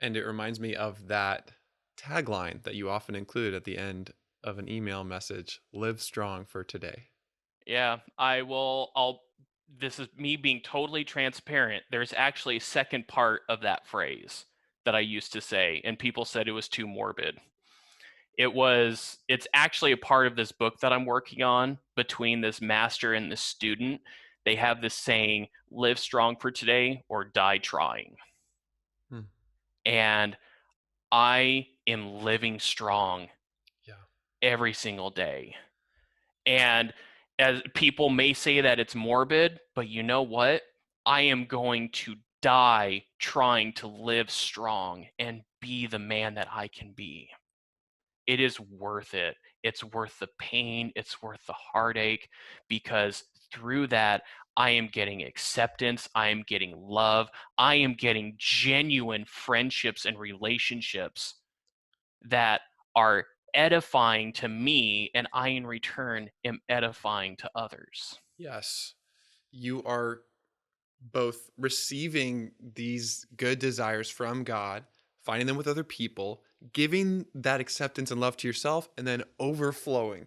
And it reminds me of that tagline that you often include at the end of an email message: live strong for today. Yeah, I will. This is me being totally transparent. There's actually a second part of that phrase that I used to say, and people said it was too morbid. It's actually a part of this book that I'm working on between this master and this student. They have this saying, live strong for today or die trying. Hmm. And I am living strong Yeah. every single day. And as people may say that it's morbid, but you know what? I am going to die trying to live strong and be the man that I can be. It is worth it. It's worth the pain. It's worth the heartache, because through that, I am getting acceptance. I am getting love. I am getting genuine friendships and relationships that are edifying to me, and I in return am edifying to others. Yes. You are both receiving these good desires from God, finding them with other people, giving that acceptance and love to yourself, and then overflowing.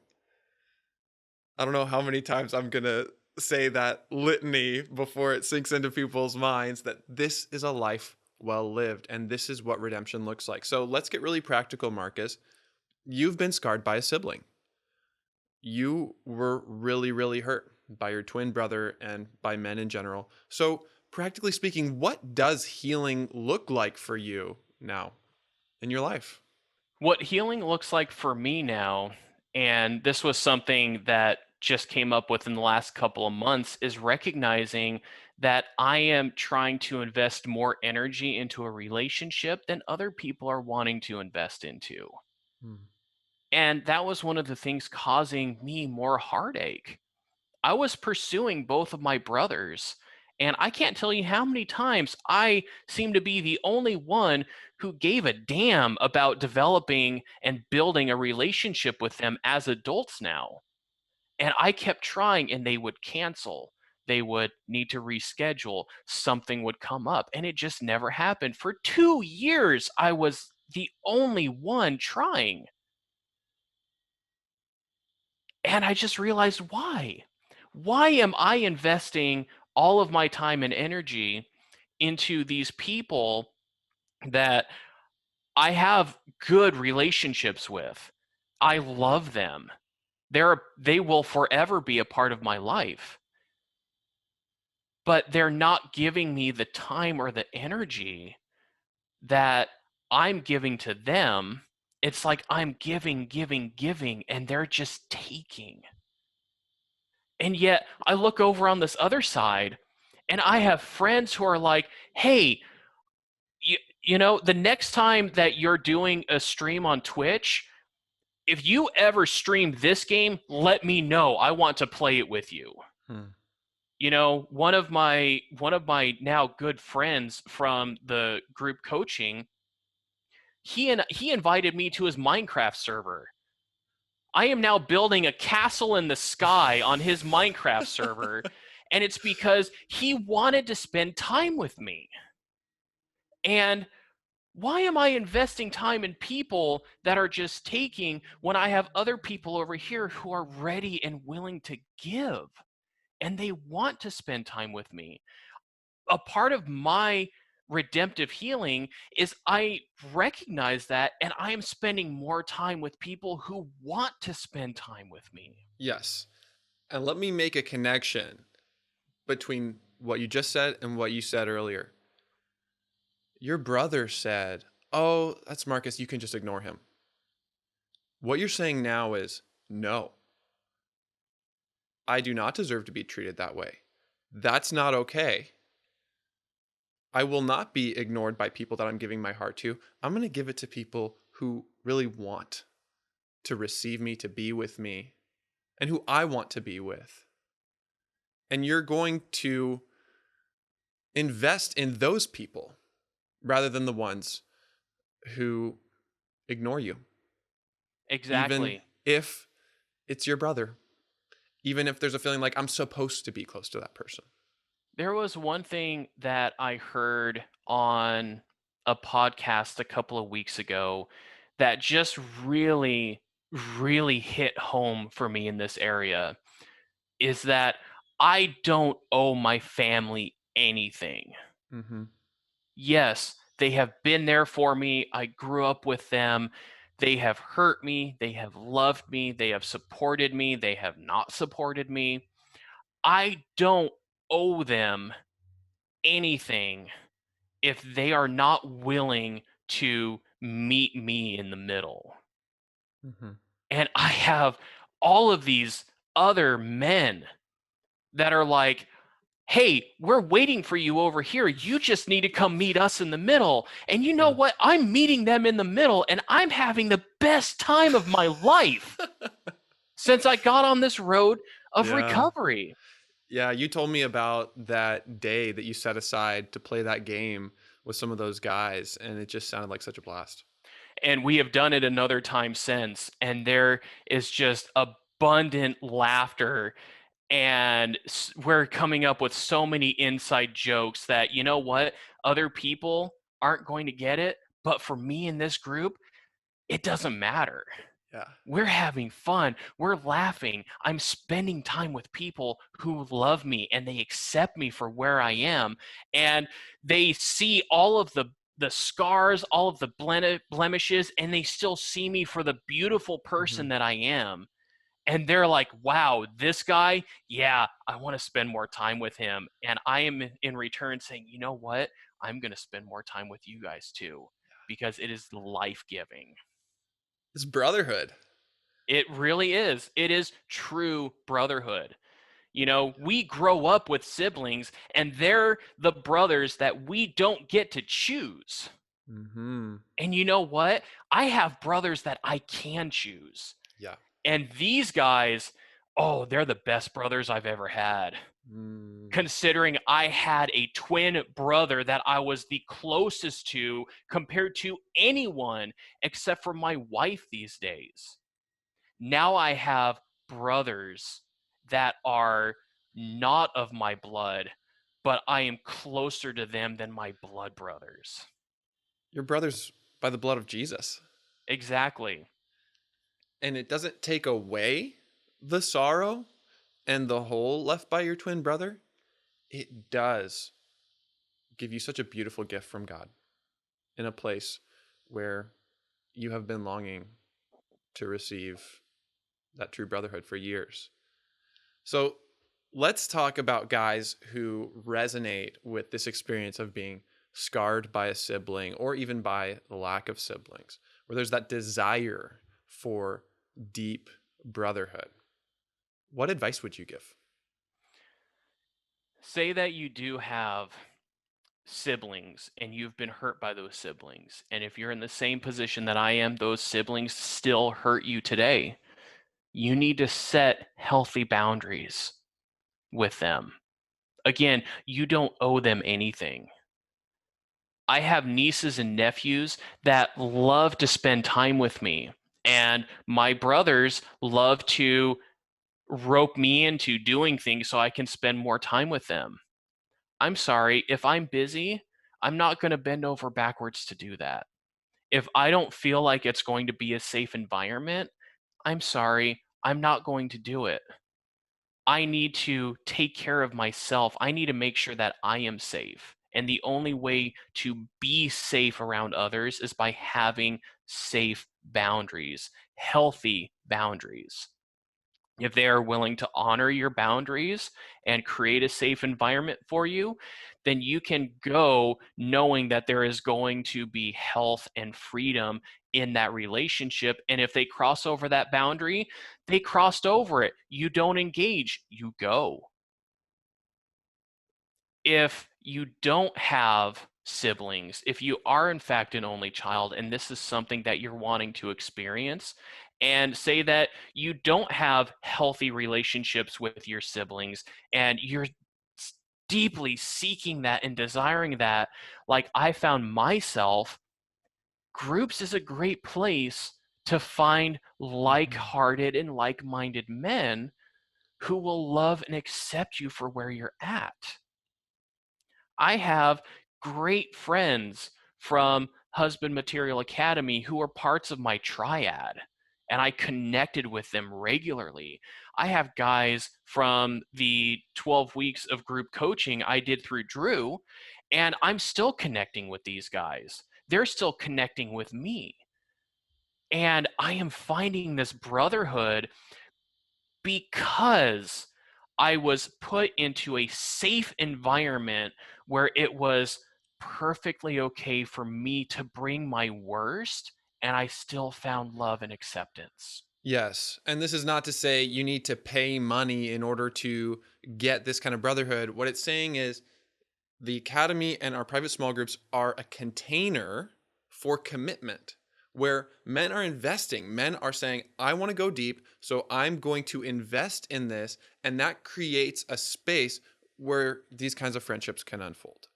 I don't know how many times I'm going to say that litany before it sinks into people's minds that this is a life well lived and this is what redemption looks like. So let's get really practical, Marcus. You've been scarred by a sibling. You were really, really hurt by your twin brother and by men in general. So, practically speaking, what does healing look like for you now in your life? What healing looks like for me now, and this was something that just came up with in the last couple of months is recognizing that I am trying to invest more energy into a relationship than other people are wanting to invest into. Mm. And that was one of the things causing me more heartache. I was pursuing both of my brothers, and I can't tell you how many times I seem to be the only one who gave a damn about developing and building a relationship with them as adults now. And I kept trying, and they would cancel. They would need to reschedule. Something would come up, and it just never happened. For 2 years, I was the only one trying. And I just realized why. Why am I investing all of my time and energy into these people that I have good relationships with? I love them. They will forever be a part of my life, but they're not giving me the time or the energy that I'm giving to them. It's like I'm giving, giving, giving, and they're just taking. And yet I look over on this other side and I have friends who are like, hey, the next time that you're doing a stream on Twitch, if you ever stream this game, let me know. I want to play it with you. Hmm. One of my now good friends from the group coaching, he invited me to his Minecraft server. I am now building a castle in the sky on his Minecraft server, and it's because he wanted to spend time with me. And why am I investing time in people that are just taking when I have other people over here who are ready and willing to give and they want to spend time with me? A part of my redemptive healing is I recognize that and I am spending more time with people who want to spend time with me. Yes. And let me make a connection between what you just said and what you said earlier. Your brother said, "Oh, that's Marcus. You can just ignore him." What you're saying now is, no, I do not deserve to be treated that way. That's not okay. I will not be ignored by people that I'm giving my heart to. I'm going to give it to people who really want to receive me, to be with me, and who I want to be with. And you're going to invest in those people rather than the ones who ignore you, even Exactly. if it's your brother, even if there's a feeling like I'm supposed to be close to that person. There was one thing that I heard on a podcast a couple of weeks ago that just really, really hit home for me in this area is that I don't owe my family anything. Mm-hmm. Yes, they have been there for me. I grew up with them. They have hurt me. They have loved me. They have supported me. They have not supported me. I don't owe them anything if they are not willing to meet me in the middle. Mm-hmm. And I have all of these other men that are like, hey, we're waiting for you over here. You just need to come meet us in the middle. And you know Yeah. what? I'm meeting them in the middle and I'm having the best time of my life since I got on this road of Yeah. recovery. Yeah. You told me about that day that you set aside to play that game with some of those guys, and it just sounded like such a blast. And we have done it another time since. And there is just abundant laughter. And we're coming up with so many inside jokes that, you know what? Other people aren't going to get it. But for me in this group, it doesn't matter. Yeah. We're having fun. We're laughing. I'm spending time with people who love me and they accept me for where I am. And they see all of the scars, all of the blemishes, and they still see me for the beautiful Mm-hmm. person that I am. And they're like, wow, this guy, yeah, I want to spend more time with him. And I am in return saying, you know what? I'm going to spend more time with you guys too, because it is life giving. It's brotherhood. It really is. It is true brotherhood. You know, we grow up with siblings, and they're the brothers that we don't get to choose. Mhm. And you know what? I have brothers that I can choose. Yeah. And these guys, oh, they're the best brothers I've ever had. Mm. Considering I had a twin brother that I was the closest to compared to anyone except for my wife these days. Now I have brothers that are not of my blood, but I am closer to them than my blood brothers. Your brother's by the blood of Jesus. Exactly. And it doesn't take away the sorrow and the hole left by your twin brother. It does give you such a beautiful gift from God in a place where you have been longing to receive that true brotherhood for years. So let's talk about guys who resonate with this experience of being scarred by a sibling or even by the lack of siblings, where there's that desire for deep brotherhood. What advice would you give? Say that you do have siblings and you've been hurt by those siblings. And if you're in the same position that I am, those siblings still hurt you today. You need to set healthy boundaries with them. Again, you don't owe them anything. I have nieces and nephews that love to spend time with me, and my brothers love to rope me into doing things so I can spend more time with them. I'm sorry, if I'm busy, I'm not going to bend over backwards to do that. If I don't feel like it's going to be a safe environment, I'm sorry, I'm not going to do it. I need to take care of myself. I need to make sure that I am safe. And the only way to be safe around others is by having safe boundaries, healthy boundaries. If they are willing to honor your boundaries and create a safe environment for you, then you can go knowing that there is going to be health and freedom in that relationship. And if they cross over that boundary, they crossed over it. You don't engage, you go. If you don't have siblings, if you are in fact an only child and this is something that you're wanting to experience, and say that you don't have healthy relationships with your siblings and you're deeply seeking that and desiring that, like I found myself, groups is a great place to find Mhm. like-hearted and like-minded men who will love and accept you for where you're at. I have great friends from Husband Material Academy who are parts of my triad, and I connected with them regularly. I have guys from the 12 weeks of group coaching I did through Drew, and I'm still connecting with these guys. They're still connecting with me. And I am finding this brotherhood because I was put into a safe environment where it was perfectly okay for me to bring my worst, and I still found love and acceptance. Yes. And this is not to say you need to pay money in order to get this kind of brotherhood. What it's saying is the academy and our private small groups are a container for commitment where men are investing. Men are saying, I want to go deep, so I'm going to invest in this. And that creates a space where these kinds of friendships can unfold.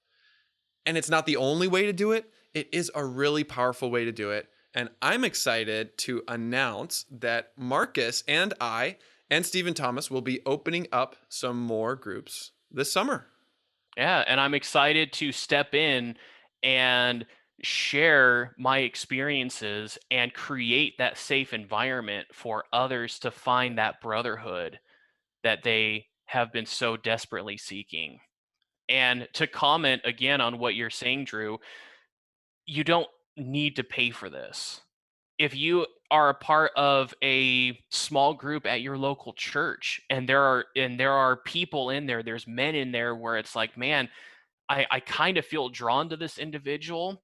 And it's not the only way to do it, it is a really powerful way to do it. And I'm excited to announce that Marcus and I and Stephen Thomas will be opening up some more groups this summer. Yeah, and I'm excited to step in and share my experiences and create that safe environment for others to find that brotherhood that they have been so desperately seeking. And to comment again on what you're saying, Drew, you don't need to pay for this. If you are a part of a small group at your local church and there are people in there, there's men in there where it's like, man, I kind of feel drawn to this individual,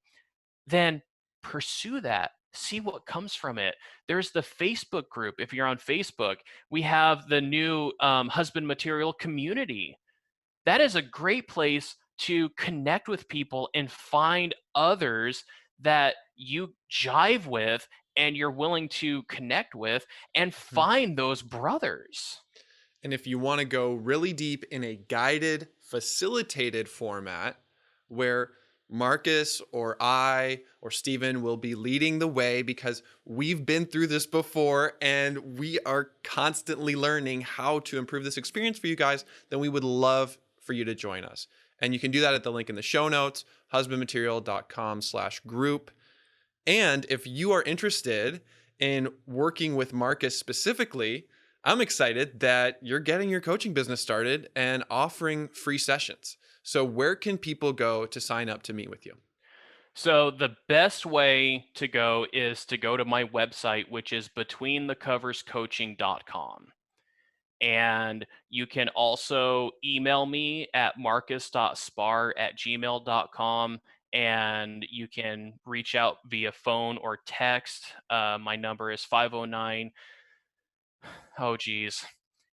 then pursue that. see what comes from it. There's the Facebook group. If you're on Facebook, we have the new husband material community. That is a great place to connect with people and find others that you jive with and you're willing to connect with and Mhm. find those brothers. And if you want to go really deep in a guided, facilitated format where Marcus or I or Steven will be leading the way because we've been through this before and we are constantly learning how to improve this experience for you guys, then we would love for you to join us. And you can do that at the link in the show notes, husbandmaterial.com/group. And if you are interested in working with Marcus specifically, I'm excited that you're getting your coaching business started and offering free sessions. So, where can people go to sign up to meet with you? So the best way to go is to go to my website, which is betweenthecoverscoaching.com. And you can also email me at marcus.spaur@gmail.com. And you can reach out via phone or text. My number is 509. Oh, geez.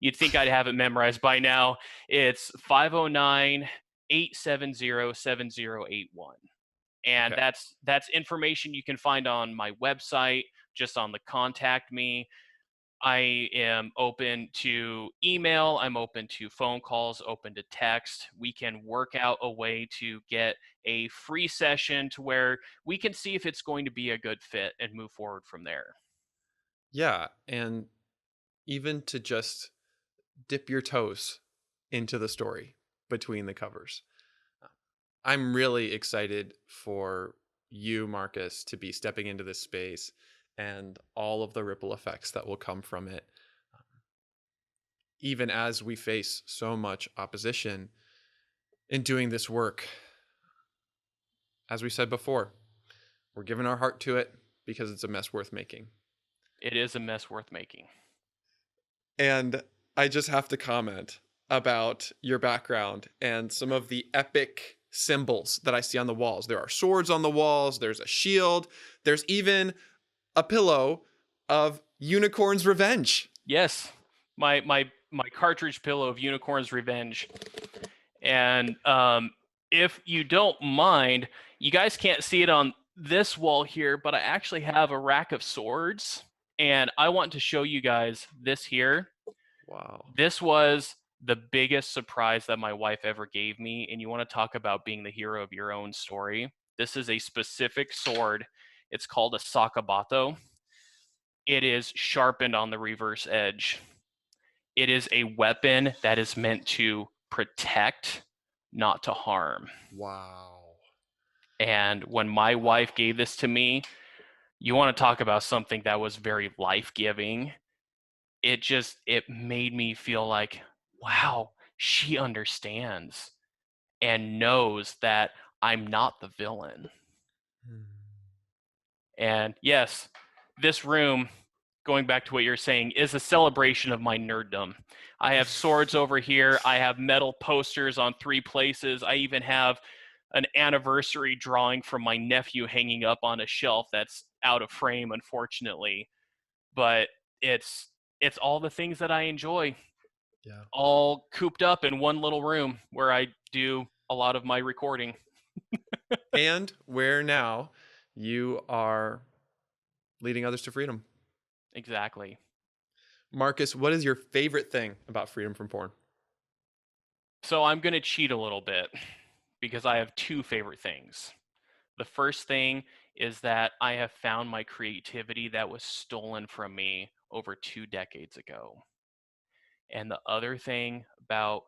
You'd think I'd have it memorized by now. It's 509-870-7081. And Okay. that's information you can find on my website, just on the contact me. I am open to email, I'm open to phone calls, open to text. We can work out a way to get a free session to where we can see if it's going to be a good fit and move forward from there. Yeah. And even to just dip your toes into the story between the covers. I'm really excited for you, Marcus, to be stepping into this space and all of the ripple effects that will come from it, even as we face so much opposition in doing this work. As we said before, we're giving our heart to it because it's a mess worth making. It is a mess worth making. And I just have to comment about your background and some of the epic symbols that I see on the walls. There are swords on the walls, there's a shield, there's even a pillow of Unicorn's Revenge. Yes, my cartridge pillow of Unicorn's Revenge. And if you don't mind, you guys can't see it on this wall here, but I actually have a rack of swords, and I want to show you guys this here. Wow. This was the biggest surprise that my wife ever gave me, and you want to talk about being the hero of your own story. This is a specific sword. It's called a sakabato. It is sharpened on the reverse edge. It is a weapon that is meant to protect, not to harm. Wow. And when my wife gave this to me, you want to talk about something that was very life-giving. It made me feel like, wow, she understands and knows that I'm not the villain. Hmm. And yes, this room, going back to what you're saying, is a celebration of my nerddom. I have swords over here. I have metal posters on 3 places. I even have an anniversary drawing from my nephew hanging up on a shelf that's out of frame, unfortunately. But it's it's all the things that I enjoy, Yeah. all cooped up in one little room where I do a lot of my recording. And where now you are leading others to freedom. Exactly. Marcus, what is your favorite thing about freedom from porn? So I'm going to cheat a little bit because I have 2 favorite things. The first thing is that I have found my creativity that was stolen from me over 2 decades ago. And the other thing about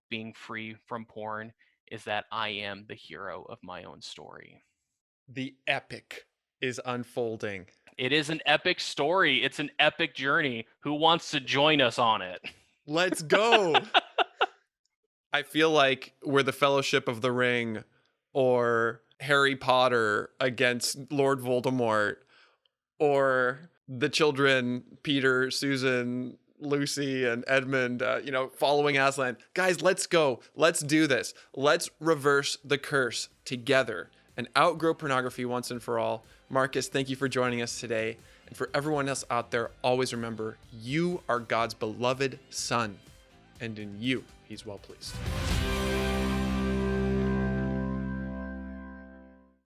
being free from porn is that I am the hero of my own story. The epic is unfolding. It is an epic story. It's an epic journey. Who wants to join us on it? Let's go. I feel like we're the Fellowship of the Ring or Harry Potter against Lord Voldemort or the children, Peter, Susan, Lucy, and Edmund, following Aslan. Guys, let's go. Let's do this. Let's reverse the curse together and outgrow pornography once and for all. Marcus, thank you for joining us today. And for everyone else out there, always remember, you are God's beloved son, and in you, he's well pleased.